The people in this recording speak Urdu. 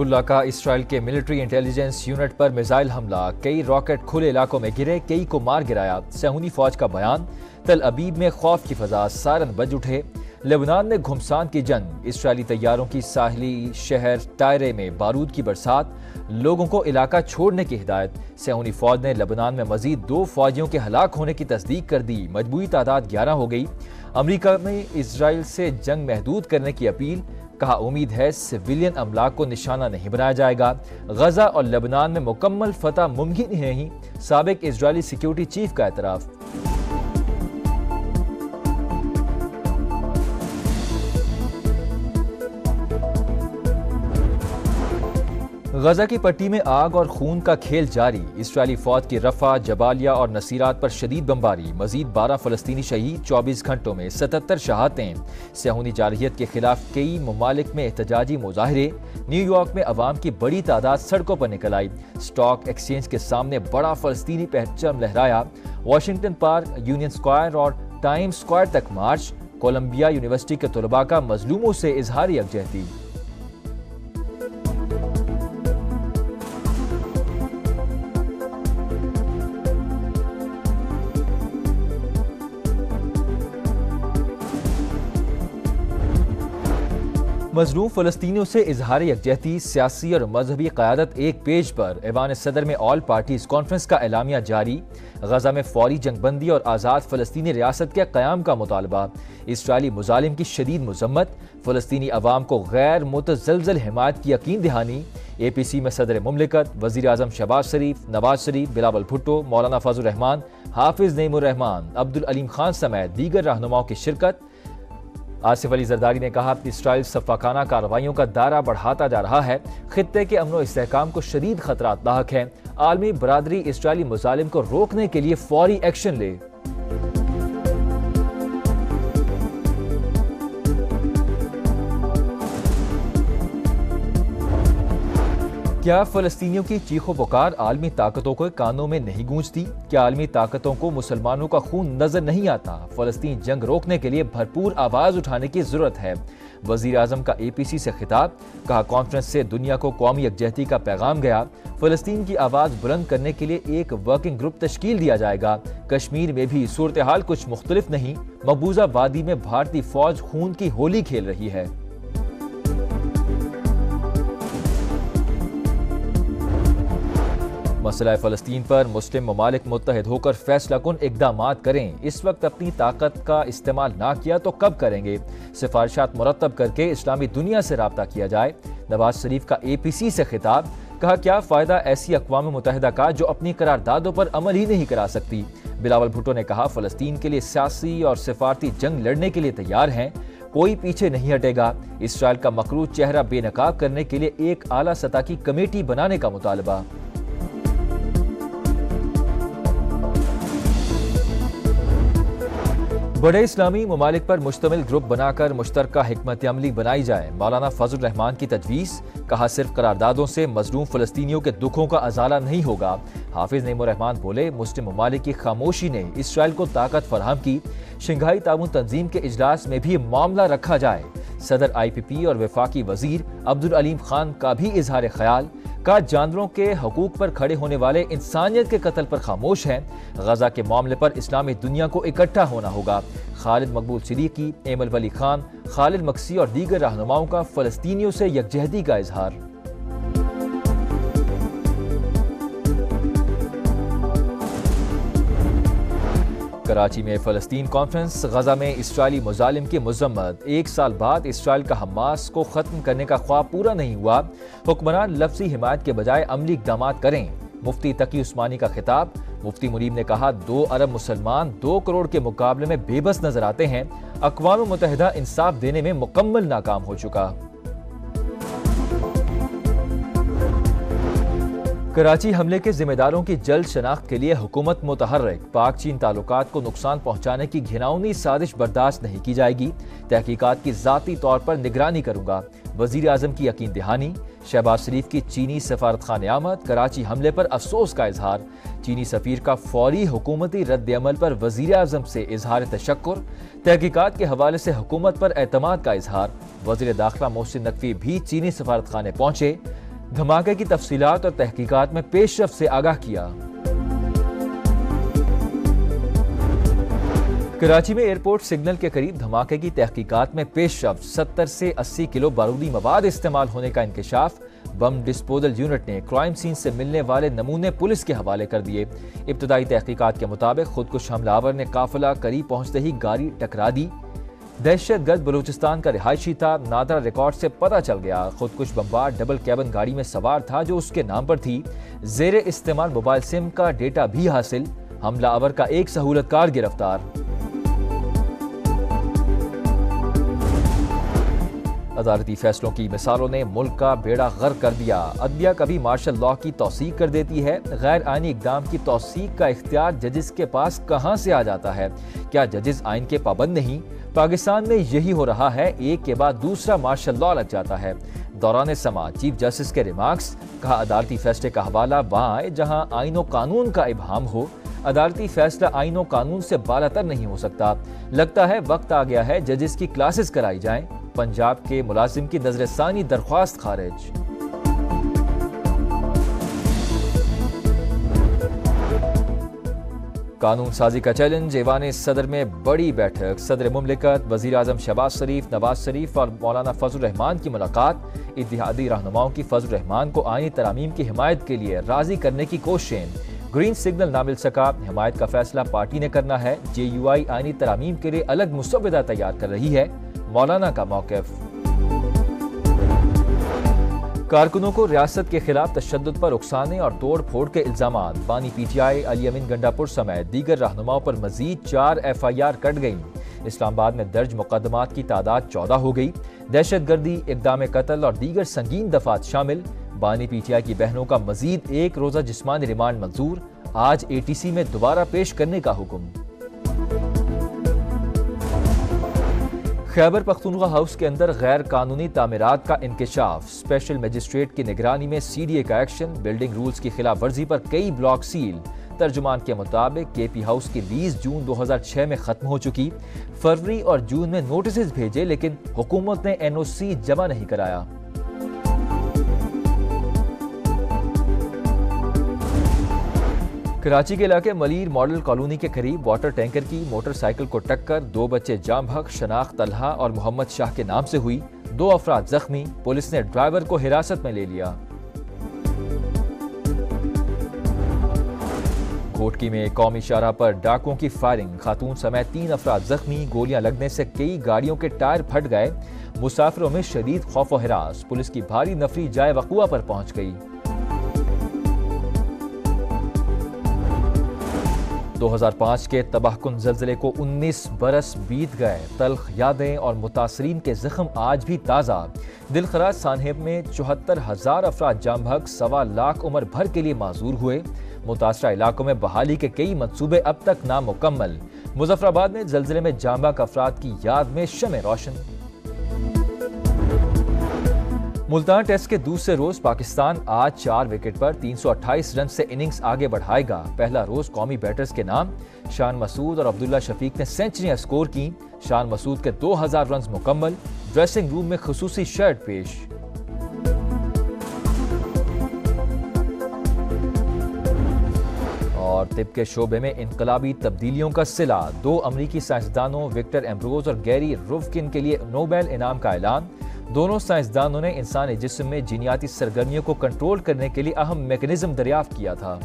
حزب اللہ کا اسرائیل کے ملٹری انٹیلیجنس یونٹ پر میزائل حملہ، کئی راکٹ کھلے علاقوں میں گرے، کئی کو مار گرایا۔ صہیونی فوج کا بیان، تل ابیب میں خوف کی فضا، سائرن بج اٹھے۔ لبنان میں گھمسان کی جنگ، اسرائیلی طیاروں کی ساحلی شہر ٹائرے میں بارود کی برسات، لوگوں کو علاقہ چھوڑنے کی ہدایت۔ صہیونی فوج نے لبنان میں مزید 2 فوجیوں کے ہلاک ہونے کی تصدیق کر دی، مجموعی تعداد 11 ہو گئی۔ امریکہ میں اسرائیل سے جنگ محدود کرنے کی اپیل، کہا امید ہے سویلین املاک کو نشانہ نہیں بنایا جائے گا۔ غزہ اور لبنان میں مکمل فتح ممکن ہی نہیں، سابق اسرائیلی سیکیورٹی چیف کا اعتراف۔ غزہ کی پٹی میں آگ اور خون کا کھیل جاری، اسرائیلی فوج کی رفح، جبالیہ اور نصیرات پر شدید بمباری، مزید 12 فلسطینی شہید، 24 گھنٹوں میں 77 شہادتیں۔ صہیونی جارحیت کے خلاف کئی ممالک میں احتجاجی مظاہرے، نیو یارک میں عوام کی بڑی تعداد سڑکوں پر نکل آئی، اسٹاک ایکسچینج کے سامنے بڑا فلسطینی پرچم لہرایا، واشنگٹن پارک، یونین سکوائر اور ٹائم سکوائر تک مارچ، کولمبیا یونیورسٹی کے طلباء کا مظلوموں سے اظہار یکجہتی۔ مظلوم فلسطینیوں سے اظہار یکجہتی، سیاسی اور مذہبی قیادت ایک پیج پر، ایوان صدر میں آل پارٹیز کانفرنس کا اعلامیہ جاری، غزہ میں فوری جنگ بندی اور آزاد فلسطینی ریاست کے قیام کا مطالبہ، اسرائیلی مظالم کی شدید مذمت، فلسطینی عوام کو غیر متزلزل حمایت کی یقین دہانی۔ اے پی سی میں صدر مملکت، وزیر اعظم شہباز شریف، نواز شریف، بلاول بھٹو، مولانا فضل الرحمان، حافظ نعیم الرحمان، عبدالعلیم خان سمیت دیگر رہنماؤں کی شرکت۔ آصف علی زرداری نے کہا اسرائیل سفاکانہ کارروائیوں کا دائرہ بڑھاتا جا رہا ہے، خطے کے امن و استحکام کو شدید خطرات لاحق ہیں، عالمی برادری اسرائیلی مظالم کو روکنے کے لیے فوری ایکشن لے۔ کیا فلسطینیوں کی چیخ و پکار عالمی طاقتوں کے کانوں میں نہیں گونجتی؟ کیا عالمی طاقتوں کو مسلمانوں کا خون نظر نہیں آتا؟ فلسطین جنگ روکنے کے لیے بھرپور آواز اٹھانے کی ضرورت ہے۔ وزیر اعظم کا اے پی سی سے خطاب، کہا کانفرنس سے دنیا کو قومی یکجہتی کا پیغام گیا، فلسطین کی آواز بلند کرنے کے لیے ایک ورکنگ گروپ تشکیل دیا جائے گا۔ کشمیر میں بھی صورتحال کچھ مختلف نہیں، مقبوضہ وادی میں بھارتی فوج خون کی ہولی کھیل رہی ہے۔ مسئلہ فلسطین پر مسلم ممالک متحد ہو کر فیصلہ کن اقدامات کریں، اس وقت اپنی طاقت کا استعمال نہ کیا تو کب کریں گے؟ سفارشات مرتب کر کے اسلامی دنیا سے رابطہ کیا جائے۔ نواز شریف کا اے پی سی سے خطاب، کہا کیا فائدہ ایسی اقوام متحدہ کا جو اپنی قراردادوں پر عمل ہی نہیں کرا سکتی۔ بلاول بھٹو نے کہا فلسطین کے لیے سیاسی اور سفارتی جنگ لڑنے کے لیے تیار ہیں، کوئی پیچھے نہیں ہٹے گا۔ اسرائیل کا مکروہ چہرہ بے نقاب کرنے کے لیے ایک اعلیٰ سطح کی کمیٹی بنانے کا مطالبہ۔ بڑے اسلامی ممالک پر مشتمل گروپ بنا کر مشترکہ حکمت عملی بنائی جائے، مولانا فضل الرحمان کی تجویز، کہا صرف قراردادوں سے مظلوم فلسطینیوں کے دکھوں کا ازالہ نہیں ہوگا۔ حافظ نعیم الرحمان بولے مسلم ممالک کی خاموشی نے اسرائیل کو طاقت فراہم کی، شنگھائی تعاون تنظیم کے اجلاس میں بھی معاملہ رکھا جائے۔ صدر آئی پی پی اور وفاقی وزیر عبدالعلیم خان کا بھی اظہار خیال، کہا جانوروں کے حقوق پر کھڑے ہونے والے انسانیت کے قتل پر خاموش ہیں، غزہ کے معاملے پر اسلامی دنیا کو اکٹھا ہونا ہوگا۔ خالد مقبول صدیقی، ایمل ولی خان، خالد مکسی اور دیگر رہنماؤں کا فلسطینیوں سے یکجہتی کا اظہار۔ کراچی میں فلسطین کانفرنس، غزہ میں اسرائیلی مظالم کی مذمت، 1 سال بعد اسرائیل کا حماس کو ختم کرنے کا خواب پورا نہیں ہوا، حکمران لفظی حمایت کے بجائے عملی اقدامات کریں۔ مفتی تقی عثمانی کا خطاب، مفتی مریم نے کہا 2 ارب مسلمان 2 کروڑ کے مقابلے میں بے بس نظر آتے ہیں، اقوام متحدہ انصاف دینے میں مکمل ناکام ہو چکا۔ کراچی حملے کے ذمہ داروں کی جلد شناخت کے لیے حکومت متحرک، پاک چین تعلقات کو نقصان پہنچانے کی گھناؤنی سازش برداشت نہیں کی جائے گی، تحقیقات کی ذاتی طور پر نگرانی کروں گا، وزیر اعظم کی یقین دہانی۔ شہباز شریف کی چینی سفارت خانے آمد، کراچی حملے پر افسوس کا اظہار، چینی سفیر کا فوری حکومتی رد عمل پر وزیر اعظم سے اظہار تشکر، تحقیقات کے حوالے سے حکومت پر اعتماد کا اظہار، وزیر داخلہ محسن نقوی بھی چینی سفارت خانے پہنچے، دھماکے کی تفصیلات اور تحقیقات میں پیش رفت سے آگاہ کیا۔ کراچی میں ایئرپورٹ سگنل کے قریب دھماکے کی تحقیقات میں پیش رفت، 70 سے 80 کلو بارودی مواد استعمال ہونے کا انکشاف۔ بم ڈسپوزل یونٹ نے کرائم سین سے ملنے والے نمونے پولیس کے حوالے کر دیے۔ ابتدائی تحقیقات کے مطابق خودکش حملہ آور نے قافلہ قریب پہنچتے ہی گاڑی ٹکرا دی۔ دہشت گرد بلوچستان کا رہائشی تھا، نادرا ریکارڈ سے پتہ چل گیا۔ خودکش بمبار ڈبل کیبن گاڑی میں سوار تھا جو اس کے نام پر تھی۔ زیر استعمال موبائل سم کا ڈیٹا بھی حاصل۔ حملہ آور کا ایک سہولت کار گرفتار۔ عدالتی فیصلوں کی مثالوں نے ملک کا بیڑا غرق کر دیا۔ عدلیہ کبھی مارشل لاء کی توثیق کر دیتی ہے۔ غیر آئینی اقدام کی توثیق کا اختیار ججز کے پاس کہاں سے آ جاتا ہے؟ کیا ججز آئین کے پابند نہیں؟ پاکستان میں یہی ہو رہا ہے، ایک کے بعد دوسرا مارشل لاء لگ جاتا ہے۔ دوران سماعت چیف جسٹس کے ریمارکس، کہا عدالتی فیصلے کا حوالہ وہاں آئے جہاں آئین و قانون کا ابہام ہو۔ عدالتی فیصلہ آئین و قانون سے بالاتر نہیں ہو سکتا۔ لگتا ہے وقت آ گیا ہے ججز کی کلاسز کرائی جائیں۔ پنجاب کے ملازم کی نظر ثانی درخواست خارج۔ قانون سازی کا چیلنج، ایوان صدر میں بڑی بیٹھک۔ صدر مملکت، وزیر اعظم شہباز شریف، نواز شریف اور مولانا فضل الرحمان کی ملاقات۔ اتحادی رہنماؤں کی فضل الرحمان کو آئینی ترامیم کی حمایت کے لیے راضی کرنے کی کوششیں۔ گرین سگنل نہ مل سکا، حمایت کا فیصلہ پارٹی نے کرنا ہے۔ جے یو آئی آئینی ترامیم کے لیے الگ مسودہ تیار کر رہی ہے، مولانا کا موقف۔ کارکنوں کو ریاست کے خلاف تشدد پر اکسانے اور توڑ پھوڑ کے الزامات۔ بانی پی ٹی آئی، علی امین گنڈا پور سمیت دیگر رہنماؤں پر مزید 4 ایف آئی آر کٹ گئیں۔ اسلام آباد میں درج مقدمات کی تعداد 14 ہو گئی۔ دہشت گردی، اقدام قتل اور دیگر سنگین دفعات شامل۔ بانی پی ٹی آئی کی بہنوں کا مزید 1 روزہ جسمانی ریمانڈ منظور۔ آج اے ٹی سی میں دوبارہ پیش کرنے کا حکم۔ خیبر پختونخوا ہاؤس کے اندر غیر قانونی تعمیرات کا انکشاف۔ اسپیشل مجسٹریٹ کی نگرانی میں سی ڈی اے کا ایکشن۔ بلڈنگ رولز کی خلاف ورزی پر کئی بلاک سیل۔ ترجمان کے مطابق کے پی ہاؤس کی لیز جون 2006 میں ختم ہو چکی۔ فروری اور جون میں نوٹسز بھیجے لیکن حکومت نے این او سی جمع نہیں کرایا۔ کراچی کے علاقے ملیر ماڈل کالونی کے قریب واٹر ٹینکر کی موٹر سائیکل کو ٹکر، 2 بچے جاں بحق، شناخت طلحہ اور محمد شاہ کے نام سے ہوئی، 2 افراد زخمی، پولیس نے ڈرائیور کو حراست میں لے لیا۔ گھوٹکی میں قومی شاہراہ پر ڈاکوں کی فائرنگ، خاتون سمیت 3 افراد زخمی، گولیاں لگنے سے کئی گاڑیوں کے ٹائر پھٹ گئے، مسافروں میں شدید خوف و ہراس، پولیس کی بھاری نفری جائے وقوع پر پہنچ گئی۔ 2005 کے تباہ کن زلزلے کو 19 برس بیت گئے، تلخ یادیں اور متاثرین کے زخم آج بھی تازہ۔ دل خراج سانحب میں 74,000 افراد جاں بحق، 1.25 لاکھ عمر بھر کے لیے معذور ہوئے۔ متاثرہ علاقوں میں بحالی کے کئی منصوبے اب تک نامکمل۔ مظفر آباد میں زلزلے میں جاں بحق افراد کی یاد میں شمع روشن۔ ملتان ٹیسٹ کے دوسرے روز پاکستان آج 4 وکٹ پر 328 رن سے اننگز آگے بڑھائے گا۔ پہلا روز قومی بیٹرز کے نام، شان مسعود اور عبداللہ شفیق نے سینچریاں سکور کی۔ شان مسعود کے 2000 رنز مکمل، ڈریسنگ روم میں خصوصی شرٹ پیش۔ اور طب کے شعبے میں انقلابی تبدیلیوں کا صلہ، 2 امریکی سائنسدانوں وکٹر ایمبروز اور گیری روفکن کے لیے نوبیل انعام کا اعلان۔ دونوں سائنسدانوں نے انسانی جسم میں جینیاتی سرگرمیوں کو کنٹرول کرنے کے لیے اہم میکانزم دریافت کیا تھا۔